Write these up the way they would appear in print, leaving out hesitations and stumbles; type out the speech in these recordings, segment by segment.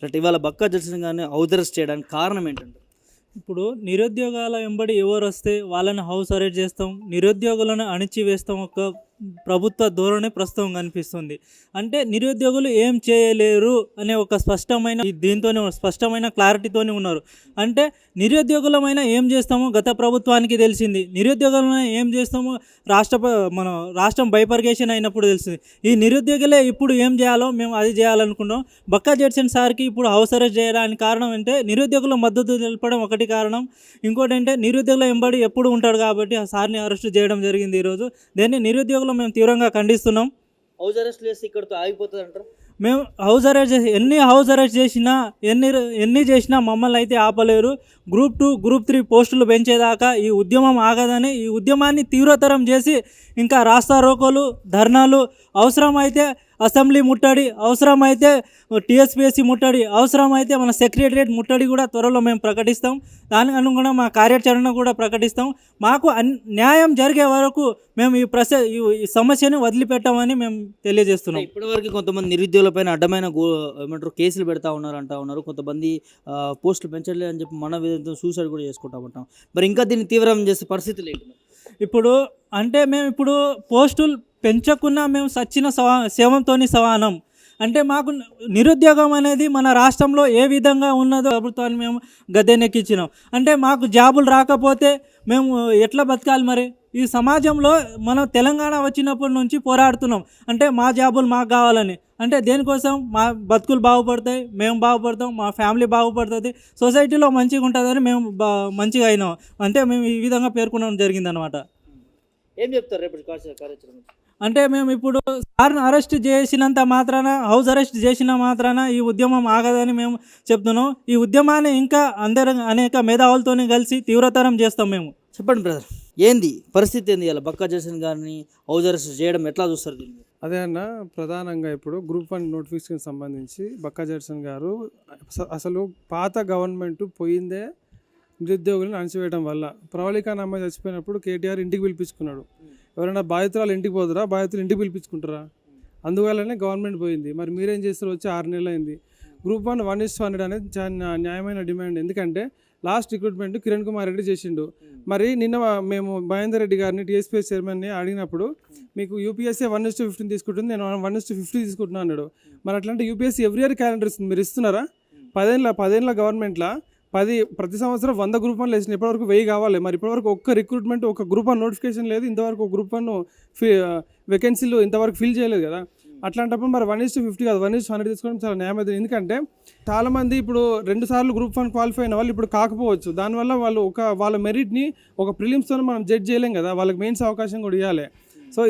Right. ఇవాళ Bakka Judson గారిని house arrest చేయడానికి కారణం ఏంటంటే? ఇప్పుడు నిరుద్యోగాల వెంబడి ఎవరు వస్తే వాళ్ళని హౌస్ అరెస్ట్ చేస్తాం, నిరుద్యోగులను అణిచివేస్తాం ఒక ప్రభుత్వ ధోరణి ప్రస్తుతం కనిపిస్తుంది. అంటే నిరుద్యోగులు ఏం చేయలేరు అనే ఒక దీంతోనే స్పష్టమైన క్లారిటీతోనే ఉన్నారు. అంటే నిరుద్యోగులమైన ఏం చేస్తామో గత ప్రభుత్వానికి తెలిసింది, నిరుద్యోగులమైన ఏం చేస్తామో మన రాష్ట్రం బైపర్గేషన్ అయినప్పుడు తెలిసింది. ఈ నిరుద్యోగులే ఇప్పుడు ఏం చేయాలో మేము అది చేయాలనుకుంటాం. బక్కా జడ్సన్ సార్కి ఇప్పుడు హౌస్ అరెస్ట్ చేయడానికి కారణం అంటే నిరుద్యోగుల మద్దతు తెలపడం ఒకటి కారణం. ఇంకోటి అంటే నిరుద్యోగుల వెంబడి ఎప్పుడు ఉంటాడు కాబట్టి ఆ సార్ని అరెస్ట్ చేయడం జరిగింది ఈరోజు. దీన్ని నిరుద్యోగులు మేము తీవ్రంగా ఖండిస్తున్నాం. హౌస్ అరెస్ట్ చేసి ఇక్కడితో ఆగిపోతుంది అంటారు? మేము హౌస్ అరెస్ట్ చేసి హౌస్ అరెస్ట్ చేసినా ఎన్ని చేసినా మమ్మల్ని అయితే ఆపలేరు. గ్రూప్ 2 గ్రూప్ 3 పోస్టులు పెంచేదాకా ఈ ఉద్యమం ఆగదని, ఈ ఉద్యమాన్ని తీవ్రతరం చేసి ఇంకా రాస్తా రోకోలు, ధర్నాలు, అవసరమైతే అసెంబ్లీ ముట్టడి, అవసరమైతే టీఎస్పీఎస్సీ ముట్టడి, అవసరమైతే మన సెక్రటరియట్ ముట్టడి కూడా త్వరలో మేము ప్రకటిస్తాం. దానికి అనుగుణంగా మా కార్యాచరణ కూడా ప్రకటిస్తాం. మాకు న్యాయం జరిగే వరకు మేము ఈ సమస్యను వదిలిపెట్టామని మేము తెలియజేస్తున్నాం. ఇప్పటివరకు కొంతమంది నిరుద్యోగులపైన అడ్డమైన కేసులు పెడతా ఉన్నారు. కొంతమంది పోస్టులు పెంచలేదు అని చెప్పి మన విధంగా సూసైడ్ కూడా చేసుకుంటా ఉంటాం. మరి ఇంకా దీన్ని తీవ్రం చేసే పరిస్థితి లేదు. ఇప్పుడు అంటే మేము ఇప్పుడు పోస్టులు పెంచకున్నా మేము సచ్చిన శవంతోని సమానం. అంటే మాకు నిరుద్యోగం అనేది మన రాష్ట్రంలో ఏ విధంగా ఉన్నదో ప్రభుత్వాన్ని మేము గద్దెనెక్కించినాం. అంటే మాకు జాబులు రాకపోతే మేము ఎట్లా బతకాలి? మరి ఈ సమాజంలో మనం తెలంగాణ వచ్చినప్పటి నుంచి పోరాడుతున్నాం. అంటే మా జాబులు మాకు కావాలని. అంటే దేనికోసం? మా బతుకులు బాగుపడతాయి, మేము బాగుపడతాం, మా ఫ్యామిలీ బాగుపడుతుంది, సొసైటీలో మంచిగా ఉంటుందని మేము మంచిగా అయినాం. అంటే మేము ఈ విధంగా పేర్కొనడం జరిగిందనమాట. ఏం చెప్తారు రేపు కార్యాచరణ? అంటే మేము ఇప్పుడు సార్ని అరెస్ట్ చేసినంత మాత్రాన, హౌస్ అరెస్ట్ చేసిన మాత్రాన ఈ ఉద్యమం ఆగదని మేము చెప్తున్నాం. ఈ ఉద్యమాన్ని ఇంకా అనేక మేధావులతో కలిసి తీవ్రతరం చేస్తాం మేము. చెప్పండి బ్రదర్, ఏంది పరిస్థితి ఏంది? ఇలా బక్కా జడ్సన్ గారిని హౌస్ అరెస్ట్ చేయడం ఎట్లా చూస్తారు దీన్ని? అదే అన్న, ప్రధానంగా ఇప్పుడు గ్రూప్ 1 నోటిఫికేషన్ సంబంధించి బక్కా జడ్సన్ గారు అసలు పాత గవర్నమెంట్ పోయిందే నిరుద్యోగులను అణచివేయడం వల్ల. ప్రవళిక అమ్మాయి చచ్చిపోయినప్పుడు కేటీఆర్ ఇంటికి పిలిపించుకున్నాడు. ఎవరైనా బాధితురాలు ఇంటికి పోతారా? బాధితులు ఇంటికి పిలిపించుకుంటారా? అందువల్లనే గవర్నమెంట్ పోయింది. మరి మీరేం చేస్తారు? వచ్చి 6 నెలలు అయింది. గ్రూప్ 1 1:100 అనేది చాలా న్యాయమైన డిమాండ్. ఎందుకంటే లాస్ట్ రిక్రూట్మెంట్ కిరణ్ కుమార్ రెడ్డి చేసిండు. మరి నిన్న మేము మహేందర్ రెడ్డి గారిని టీఎస్పీఎస్ చైర్మన్ని అడిగినప్పుడు మీకు యూపీఎస్సీ 1:15 తీసుకుంటుంది, నేను 1:50 తీసుకుంటున్నాను అన్నాడు. మరి అట్లాంటి యూపీఎస్సీ ఎవ్రీ ఇయర్ క్యాలెండర్ ఇస్తుంది, మీరు ఇస్తున్నారా? 10 ఏళ్ళ గవర్నమెంట్లో ప్రతి సంవత్సరం 100 గ్రూప్ 1 వేసిన, ఇప్పటివరకు 1000 కావాలి. మరి ఇప్పటివరకు ఒక్క రిక్రూట్మెంట్, ఒక గ్రూప్ 1 నోటిఫికేషన్ లేదు. ఇంతవరకు గ్రూప్ 1 వేకెన్సీలు ఇంతవరకు ఫిల్ చేయలేదు కదా. అట్లాంటప్పుడు మరి 1:50 కాదు 1:100 తీసుకోవడం చాలా న్యాయమైంది. ఎందుకంటే చాలామంది ఇప్పుడు 2 సార్లు గ్రూప్ 1 క్వాలిఫై అయిన వాళ్ళు ఇప్పుడు కాకపోవచ్చు. దానివల్ల వాళ్ళు వాళ్ళ మెరిట్ని ఒక ప్రిలిమ్స్తో మనం జడ్జ్ చేయలేం కదా, వాళ్ళకి మెయిన్స్ అవకాశం కూడా ఇవ్వాలి. సో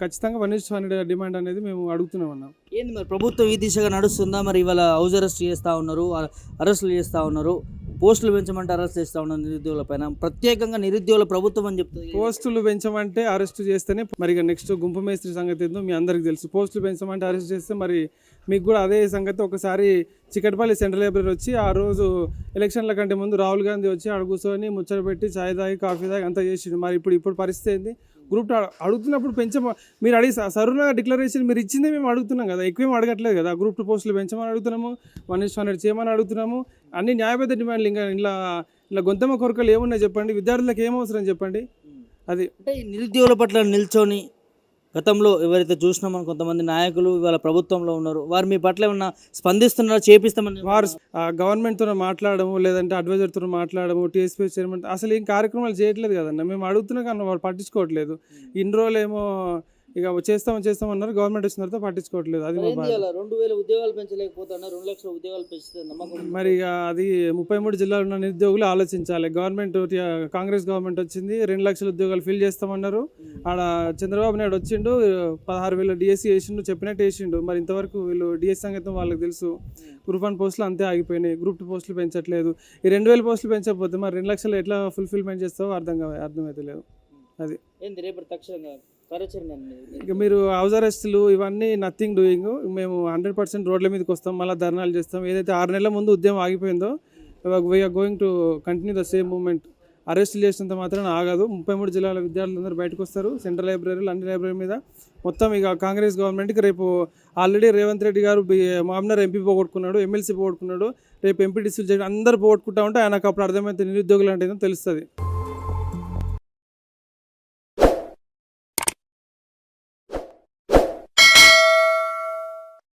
ఖచ్చితంగా 1:100 డిమాండ్ అనేది మేము అడుగుతున్నాం అన్నాం. ఏంది మరి ప్రభుత్వం ఈ దిశగా నడుస్తుందా? మరి ఇవాళ హౌస్ అరెస్ట్ చేస్తూ ఉన్నారు, అరెస్టులు చేస్తూ ఉన్నారు, పోస్టులు పెంచమంటే అరెస్ట్ చేస్తూ ఉన్నారు నిరుద్యోగుల పైన. ప్రత్యేకంగా నిరుద్యోగుల ప్రభుత్వం అని చెప్తుంది. పోస్టులు పెంచమంటే అరెస్ట్ చేస్తేనే మరి నెక్స్ట్ గుంపు మేస్త్రి సంగతి ఏందో మీ అందరికి తెలుసు. పోస్టులు పెంచమంటే అరెస్ట్ చేస్తే మరి మీకు కూడా అదే సంగతి. ఒకసారి చికట్పల్లి సెంట్రల్ లైబ్రరీ వచ్చి ఆ రోజు ఎలక్షన్ల కంటే ముందు రాహుల్ గాంధీ వచ్చి ఆడ కూర్చొని ముచ్చట పెట్టి చాయ్ తాగి కాఫీ తాగి అంతా చేసిండు. మరి ఇప్పుడు పరిస్థితి ఏంది? గ్రూప్ 2 అడుగుతున్నప్పుడు మీరు అడిగి సరువుగా డిక్లరేషన్ మీరు ఇచ్చిందే మేము అడుగుతున్నాం కదా, ఎక్కువేం అడగట్లేదు కదా. గ్రూప్ 2 పోస్టులు పెంచమని అడుగుతున్నాము, 1:100 చేయమని అడుగుతున్నాము. అన్ని న్యాయబద్ధ డిమాండ్లు. ఇంకా ఇలా గొంతమ్మ కొరకలు ఏమున్నాయి చెప్పండి? విద్యార్థులకు ఏమవసరం చెప్పండి? అది అంటే నిరుద్యోగుల పట్ల నిల్చొని గతంలో ఎవరైతే చూసినామని కొంతమంది నాయకులు ఇవాళ ప్రభుత్వంలో ఉన్నారు, వారు మీ పట్ల ఏమన్నా స్పందిస్తున్నారో? చేపిస్తామని వారు గవర్నమెంట్తో మాట్లాడము, లేదంటే అడ్వైజర్తో మాట్లాడము, టీఎస్పీ చైర్మన్ అసలు ఏం కార్యక్రమాలు చేయట్లేదు కదన్న. మేము అడుగుతున్నా కానీ వాళ్ళు పట్టించుకోవట్లేదు. ఇన్ని రోజులు ఏమో ఇక చేస్తామన్నారు, గవర్నమెంట్ వచ్చిన తర్వాత పట్టించుకోవట్లేదు. అది 2,000 ఉద్యోగాలు పెంచలేకపోతున్నా, 2 లక్షల ఉద్యోగాలు పెంచితే నమ్మకం. మరి ఇక అది 33 జిల్లాలు ఉన్న నిరుద్యోగులు ఆలోచించాలి. గవర్నమెంట్ కాంగ్రెస్ గవర్నమెంట్ వచ్చింది, 2 లక్షల ఉద్యోగాలు ఫిల్ చేస్తామన్నారు. ఆడ చంద్రబాబు నాయుడు వచ్చిండు, 16,000 డిఎస్సీ వేసిండు, చెప్పినట్టు వేసిండు. మరి ఇంతవరకు వీళ్ళు డిఎస్సీ సంగతి వాళ్ళకి తెలుసు. గ్రూప్ 1 పోస్టులు అంతే ఆగిపోయినాయి, గ్రూప్ 2 పోస్టులు పెంచట్లేదు. ఈ 2,000 పోస్టులు పెంచకపోతే మరి 2 లక్షలు ఎట్లా ఫుల్ఫిల్మెంట్ చేస్తావో అర్థమైతే లేదు. అది ఏంది రేపు తక్షణంగా ఇక మీరు హౌస్ అరెస్టులు ఇవన్నీ నథింగ్ డూయింగ్. మేము 100% రోడ్ల మీదకి వస్తాం, మళ్ళీ ధర్నాలు చేస్తాం. ఏదైతే 6 నెలల ముందు ఉద్యమం ఆగిపోయిందో we're going to continue the same movement. అరెస్టులు చేసినంత మాత్రాన ఆగదు. 33 జిల్లాల విద్యార్థులందరూ బయటకు వస్తారు. సెంట్రల్ లైబ్రరీలు, అన్ని లైబ్రరీ మీద మొత్తం ఇక కాంగ్రెస్ గవర్నమెంట్కి రేపు ఆల్రెడీ రేవంత్ రెడ్డి గారు మామనర్ ఎంపీ పోగొట్టుకున్నాడు, ఎమ్మెల్సీ పోగొట్టుకున్నాడు. రేపు ఎంపీటీసీలు చేయడం అందరూ పోగొట్టుకుంటా ఉంటే ఆయనకు అప్పుడు అర్థమైతే నిరుద్యోగులు అంటే ఏదో తెలుస్తుంది.